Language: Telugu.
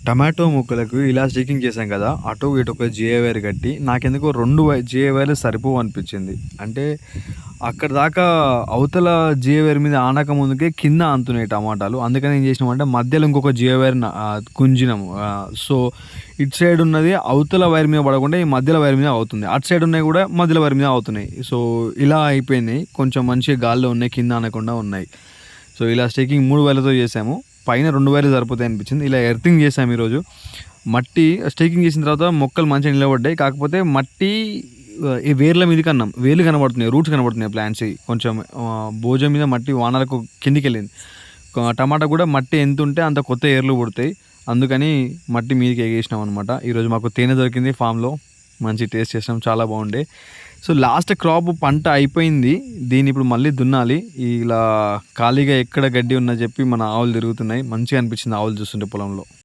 టమాటో ముక్కలకు ఇలా స్టికింగ్ చేశాం కదా! అటు ఇటు ఒక జిఏ వైర్ కట్టి నాకెందుకో 2 జిఏ వైర్లు సరిపోవనిపించింది. అంటే అక్కడిదాకా అవతల జిఏ వైర్ మీద ఆనక ముందుకే కింద ఆనుతున్నాయి టమాటాలు. అందుకని ఏం చేసినామంటే మధ్యలో ఇంకొక జిఏ వైర్‌ని గుంజినాము. సో, ఇటు సైడ్ ఉన్నది అవతల వైర్ మీద పడకుండా ఈ మధ్యలో వైర్ మీద అవుతుంది. అటు సైడ్ ఉన్నయి కూడా మధ్యలో వైర్ మీద అవుతున్నాయి. సో, ఇలా అయిపోయినాయి. కొంచెం మంచిగా గాలిలో ఉన్నాయి. కింద ఆనకుండా ఉన్నాయి. సో, ఇలా స్టికింగ్ 3 వైర్లతో చేసాము. పైన 2 వైర్లు సరిపోతాయనిపించింది. ఇలా ఎర్తింగ్ చేసాము ఈరోజు. మట్టి స్టేకింగ్ చేసిన తర్వాత మొక్కలు మంచిగా నిలబడ్డాయి. కాకపోతే మట్టి ఈ వేర్ల మీదకన్నాం. వేర్లు కనబడుతున్నాయి. రూట్స్ కనబడుతున్నాయి ప్లాంట్స్‌వి. కొంచెం భోజం మీద మట్టి వానలకు కిందికెళ్ళింది. టమాటా కూడా మట్టి ఎంతుంటే అంత కొత్త ఏర్లు పుడతాయి. అందుకని మట్టి మీదకి ఎగేసినాం అనమాట. ఈరోజు మాకు తేనె దొరికింది ఫామ్‌లో. మంచి టేస్ట్ చేసినాం. చాలా బాగుండే. సో, లాస్ట్ క్రాప్ పంట అయిపోయింది. దీన్ని ఇప్పుడు మళ్ళీ దున్నాలి. ఇలా ఖాళీగా ఎక్కడ గడ్డి ఉన్నా చెప్పి మన ఆవులు తిరుగుతున్నాయి. మంచిగా అనిపించింది ఆవులు చూస్తుంటే పొలంలో.